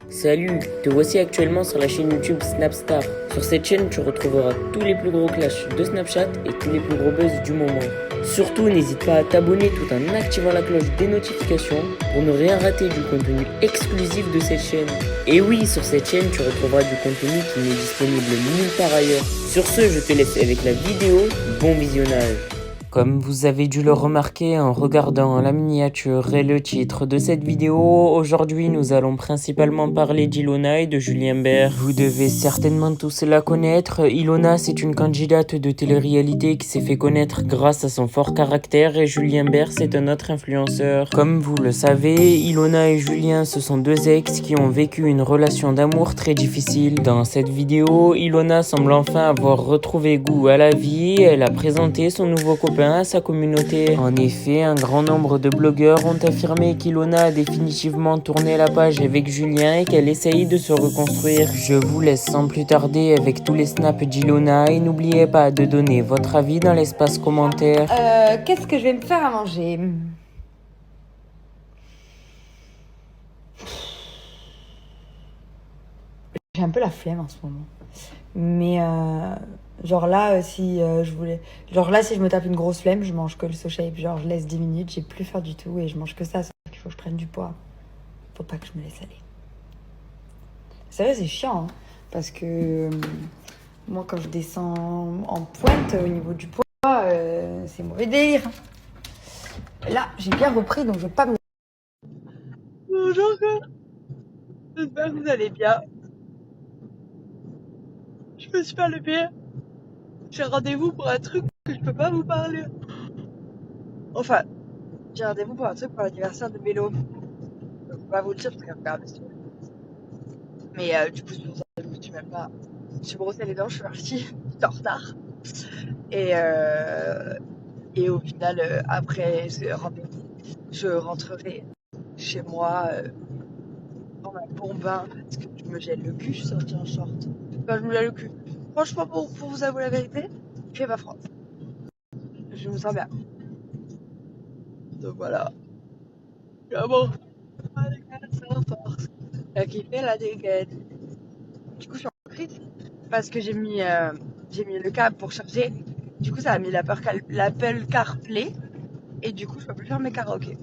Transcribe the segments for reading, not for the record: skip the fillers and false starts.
Salut, te voici actuellement sur la chaîne YouTube Snapstar. Sur cette chaîne, tu retrouveras tous les plus gros clashs de Snapchat et tous les plus gros buzz du moment. Surtout, n'hésite pas à t'abonner tout en activant la cloche des notifications pour ne rien rater du contenu exclusif de cette chaîne. Et oui, sur cette chaîne, tu retrouveras du contenu qui n'est disponible nulle part ailleurs. Sur ce, je te laisse avec la vidéo. Bon visionnage. Comme vous avez dû le remarquer en regardant la miniature et le titre de cette vidéo, aujourd'hui nous allons principalement parler d'Ilona et de Julien Bert. Vous devez certainement tous la connaître. Ilona, c'est une candidate de télé-réalité qui s'est fait connaître grâce à son fort caractère, et Julien Bert, c'est un autre influenceur. Comme vous le savez, Ilona et Julien, ce sont deux ex qui ont vécu une relation d'amour très difficile. Dans cette vidéo, Ilona semble enfin avoir retrouvé goût à la vie. Elle a présenté son nouveau copain à sa communauté. En effet, un grand nombre de blogueurs ont affirmé qu'Ilona a définitivement tourné la page avec Julien et qu'elle essaye de se reconstruire. Je vous laisse sans plus tarder avec tous les snaps d'Ilona et n'oubliez pas de donner votre avis dans l'espace commentaire. Qu'est-ce que je vais me faire à manger? J'ai un peu la flemme en ce moment. Mais genre là, si je voulais... Genre là, si je me tape une grosse flemme, je mange que le SoShape. Genre je laisse 10 minutes, j'ai plus faim du tout et je mange que ça. Sauf qu'il faut que je prenne du poids. Faut pas que je me laisse aller. C'est vrai, c'est chiant, hein, parce que moi, quand je descends en pointe au niveau du poids, c'est mauvais délire. Là, j'ai bien repris, donc je vais pas me... Bonjour, j'espère que vous allez bien. Je me suis pas levée. J'ai rendez-vous pour un truc que je peux pas vous parler. Enfin, j'ai rendez-vous pour un truc pour l'anniversaire de Mélo. Je peux pas vous le dire parce qu'elle regarde. Mais du coup, je me suis même pas... Je me suis brossé les dents, je suis partie. J'étais en retard. Et au final, après ce rendez-vous, je rentrerai chez moi dans ma bon bain parce que je me gèle le cul, je suis sortie en short. Enfin, je me gèle le cul. Franchement, pour vous avouer la vérité, il fait pas froid. Je me sens bien. Donc voilà. Ah bon. Qui fait la dégaine. Du coup, je suis en crise parce que j'ai mis le câble pour charger. Du coup, ça a mis l'Apple CarPlay et du coup, je peux plus faire mes karaokés.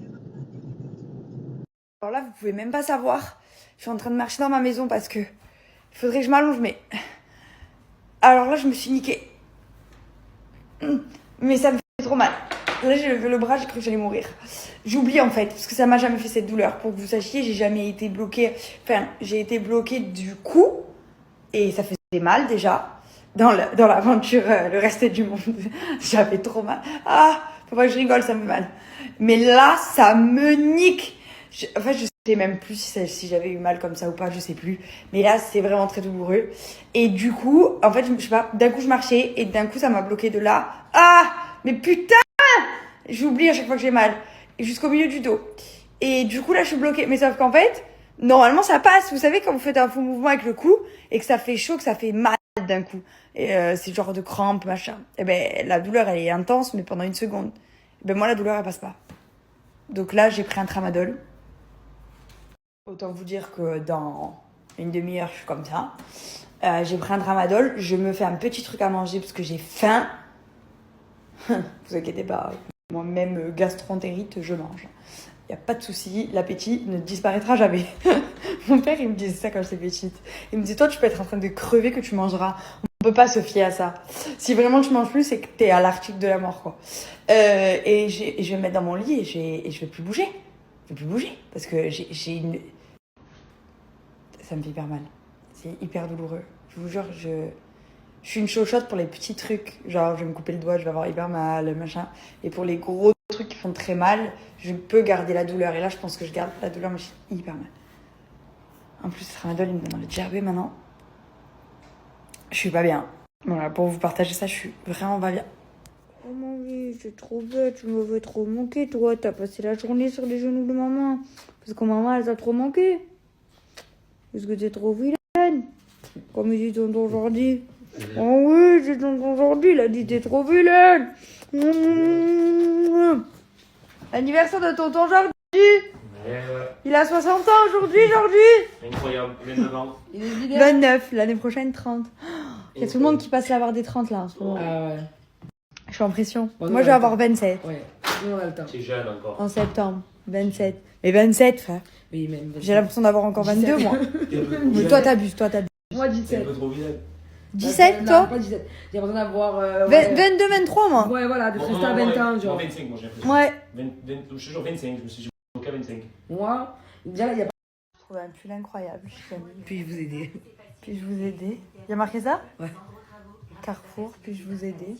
Alors là, vous pouvez même pas savoir. Je suis en train de marcher dans ma maison parce que il faudrait que je m'allonge, mais alors là, je me suis niquée. Mais ça me fait trop mal. Là, j'ai levé le bras, j'ai cru que j'allais mourir. J'oublie en fait, parce que ça m'a jamais fait cette douleur. Pour que vous sachiez, j'ai jamais été bloquée. Enfin, j'ai été bloquée du cou et ça faisait mal déjà. Dans l'aventure, le reste du monde, j'avais trop mal. Ah, faut pas que je rigole, ça me fait mal. Mais là, ça me nique. En fait, je sais même plus si j'avais eu mal comme ça ou pas, je sais plus. Mais là, c'est vraiment très douloureux. Et du coup, en fait, je sais pas, d'un coup, je marchais et d'un coup, ça m'a bloqué de là. Ah, mais putain! J'oublie à chaque fois que j'ai mal. Et jusqu'au milieu du dos. Et du coup, là, je suis bloquée. Mais sauf qu'en fait, normalement, ça passe. Vous savez, quand vous faites un faux mouvement avec le cou et que ça fait chaud, que ça fait mal d'un coup. Et c'est genre de crampe, machin. Et ben, la douleur, elle est intense, mais pendant une seconde. Et ben, moi, la douleur, elle passe pas. Donc là, j'ai pris un tramadol. Autant vous dire que dans une demi-heure, je suis comme ça. J'ai pris un tramadol. Je me fais un petit truc à manger parce que j'ai faim. Vous inquiétez pas. Moi-même, gastroentérite, je mange. Il n'y a pas de souci, l'appétit ne disparaîtra jamais. Mon père, il me disait ça quand j'étais petite. Il me disait, toi, tu peux être en train de crever que tu mangeras. On peut pas se fier à ça. Si vraiment tu manges plus, c'est que t'es à l'article de la mort, quoi. Et je vais me mettre dans mon lit et je vais plus bouger. Je vais plus bouger parce que j'ai une... Ça me fait hyper mal. C'est hyper douloureux. Je vous jure, je suis une chochotte pour les petits trucs. Genre, je vais me couper le doigt, je vais avoir hyper mal, machin. Et pour les gros trucs qui font très mal, je peux garder la douleur. Et là, je pense que je garde la douleur, mais j'ai hyper mal. En plus, ce tramadol, il me donne dans le diabète maintenant. Je suis pas bien. Voilà, pour vous partager ça, je suis vraiment pas bien. Oh mamie, c'est trop bête, tu me veux trop manquer, toi. T'as passé la journée sur les genoux de maman. Parce que maman, elle t'a trop manqué. Parce que t'es trop vilaine. Comme il dit tonton Jordi. Oh oui, c'est tonton Jordi, il a dit t'es trop vilaine. Anniversaire de tonton Jordi. Il Il a 60 ans aujourd'hui. Incroyable, 29 ans. Il est vidé. 29, l'année prochaine 30. Il y a tout le monde qui passe la barre des 30 là en ce moment. Ah ouais. Je suis en pression. Bon, Moi je vais avoir 27 Ouais. Nous on a le temps. C'est jeune encore. en septembre. 27. Mais 27, frère. Oui, même. J'ai l'impression d'avoir encore 22 moi. T'es un peu Mais vilaine. toi t'abuses, toi t'abuses. Moi T'es un 17. peu trop vilaine. 17 Non, toi pas 17. J'ai l'impression d'avoir. 22, 23 moi. Ouais, voilà, de Moi, rester à 20 ans, moi, genre. 25, moi j'ai l'impression. Ouais. Je suis toujours 25, je me suis bloqué à 25. Moi, déjà là, il y a pas. Je trouve un pull incroyable. Puis vous aider. Puis-je vous aider? Il y a marqué ça? Ouais. Carrefour, puis-je vous aider?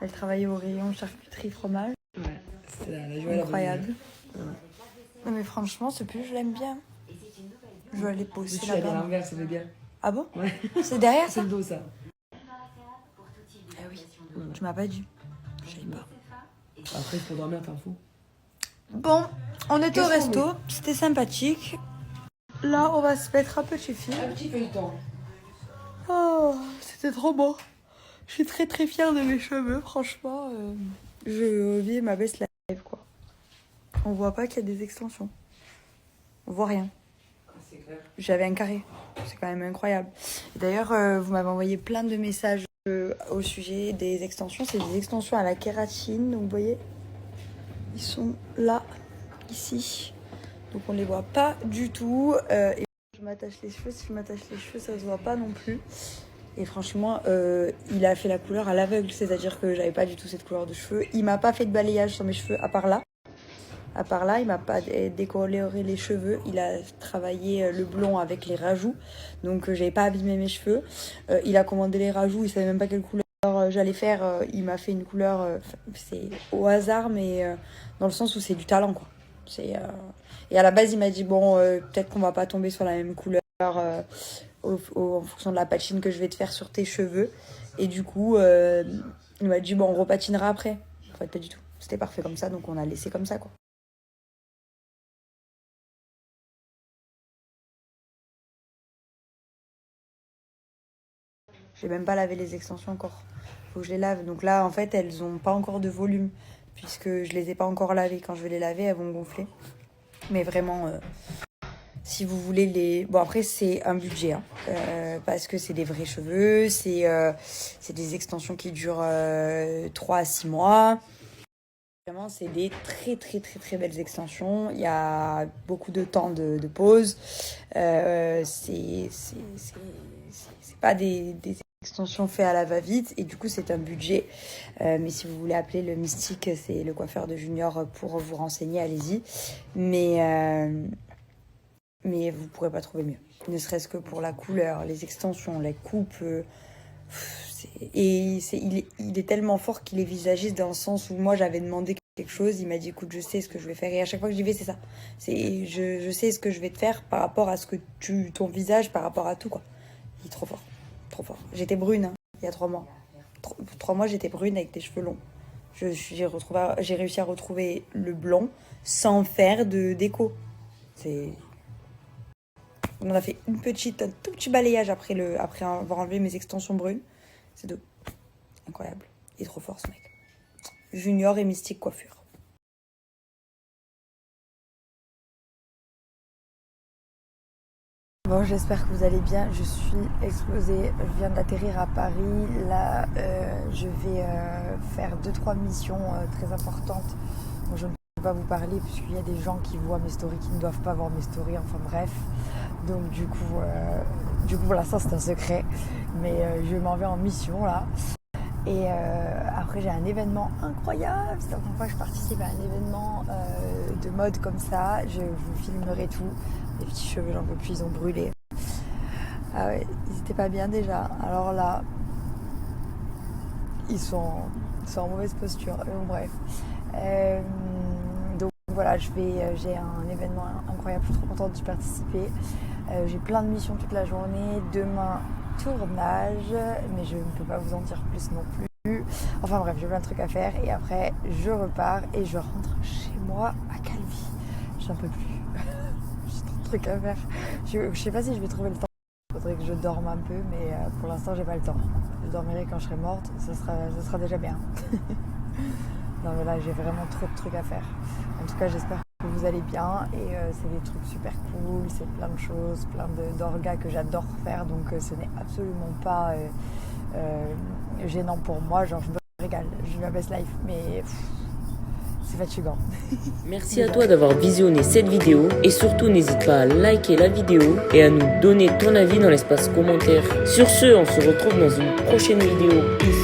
Elle travaillait au rayon charcuterie fromage. Ouais. C'était la joie. Incroyable. Ouais. Non mais franchement, ce pull, je l'aime bien. Je vais aller Je poser suis allée à là-bas. l'envers, ça fait bien. Ah bon? Ouais. C'est derrière C'est ça? le dos, ça. Ah oui. Tu m'as pas dit. Je savais pas. Après, il faut dormir, t'en fous. Bon, on était au Qu'est-ce qu'on resto. C'était sympathique. Là, on va se mettre un peu chez fille. Un petit feuilleton. Oh, c'était trop beau. Je suis très très fière de mes cheveux, franchement. Je vis ma best life, quoi. On voit pas qu'il y a des extensions. On voit rien. C'est clair. J'avais un carré. C'est quand même incroyable. Et d'ailleurs, vous m'avez envoyé plein de messages au sujet des extensions. C'est des extensions à la kératine. Donc, vous voyez, ils sont là, ici. Donc, on les voit pas du tout. Et je m'attache les cheveux. Si je m'attache les cheveux, ça se voit pas non plus. Et franchement, il a fait la couleur à l'aveugle. C'est-à-dire que j'avais pas du tout cette couleur de cheveux. Il m'a pas fait de balayage sur mes cheveux, à part là. À part là, il m'a pas décoloré les cheveux. Il a travaillé le blond avec les rajouts. Donc, j'avais pas abîmé mes cheveux. Il a commandé les rajouts. Il savait même pas quelle couleur j'allais faire. Il m'a fait une couleur, c'est au hasard, mais dans le sens où c'est du talent, quoi. Et à la base, il m'a dit, bon, peut-être qu'on va pas tomber sur la même couleur en fonction de la patine que je vais te faire sur tes cheveux. Et du coup, il m'a dit, bon, on repatinera après. En fait, pas du tout. C'était parfait comme ça, donc on a laissé comme ça, quoi. J'ai même pas lavé les extensions encore. Faut que je les lave. Donc là, en fait, elles ont pas encore de volume. Puisque je les ai pas encore lavées. Quand je vais les laver, elles vont gonfler. Mais vraiment, si vous voulez les... Bon, après, c'est un budget. Hein. Parce que c'est des vrais cheveux. C'est des extensions qui durent 3 à 6 mois. Vraiment, c'est des très, très, très, très belles extensions. Il y a beaucoup de temps de pause. C'est pas des extensions faites à la va-vite. Et du coup, c'est un budget. Mais si vous voulez appeler le Mystique, c'est le coiffeur de Junior pour vous renseigner, allez-y. Mais vous pourrez pas trouver mieux. Ne serait-ce que pour la couleur, les extensions, les coupes. Il est tellement fort qu'il est visagiste dans le sens où moi, j'avais demandé quelque chose. Il m'a dit, écoute, je sais ce que je vais faire. Et à chaque fois que j'y vais, c'est ça. Je sais ce que je vais te faire par rapport à ce que ton visage, par rapport à tout, quoi. Il est trop fort. Trop fort. J'étais brune, hein, il y a 3 mois. 3 mois, j'étais brune avec des cheveux longs. J'ai réussi à retrouver le blond sans faire de déco. On en a fait un tout petit balayage après avoir enlevé mes extensions brunes. C'est tout. Incroyable. Il est trop fort, ce mec. Junior et Mystique Coiffure. Bon, j'espère que vous allez bien. Je suis explosée. Je viens d'atterrir à Paris. Là, je vais faire 2-3 missions très importantes. Bon, je ne peux pas vous parler puisqu'il y a des gens qui voient mes stories qui ne doivent pas voir mes stories. Enfin bref. Donc du coup pour l'instant c'est un secret. Mais je m'en vais en mission là. Et après j'ai un événement incroyable. C'est la première fois que je participe à un événement de mode comme ça. Je vous filmerai tout. Les petits cheveux, j'en peux plus, ils ont brûlé. Ah ouais, ils étaient pas bien déjà. Alors là, ils sont en mauvaise posture. Bref. Donc voilà, j'ai un événement incroyable. Je suis trop contente d'y participer. J'ai plein de missions toute la journée. Demain, tournage. Mais je ne peux pas vous en dire plus non plus. Enfin bref, j'ai plein de trucs à faire. Et après, je repars et je rentre chez moi à Calvi. J'en peux plus. Truc à faire. Je sais pas si je vais trouver le temps. Il faudrait que je dorme un peu, mais pour l'instant j'ai pas le temps. Je dormirai quand je serai morte, ça sera déjà bien. Non mais là j'ai vraiment trop de trucs à faire. En tout cas j'espère que vous allez bien et c'est des trucs super cool, c'est plein de choses, plein d'orgas que j'adore faire, donc ce n'est absolument pas gênant pour moi, genre je me régale, je vis ma best life, mais c'est fatigant. Merci à toi d'avoir visionné cette vidéo et surtout n'hésite pas à liker la vidéo et à nous donner ton avis dans l'espace commentaire. Sur ce, on se retrouve dans une prochaine vidéo. Peace.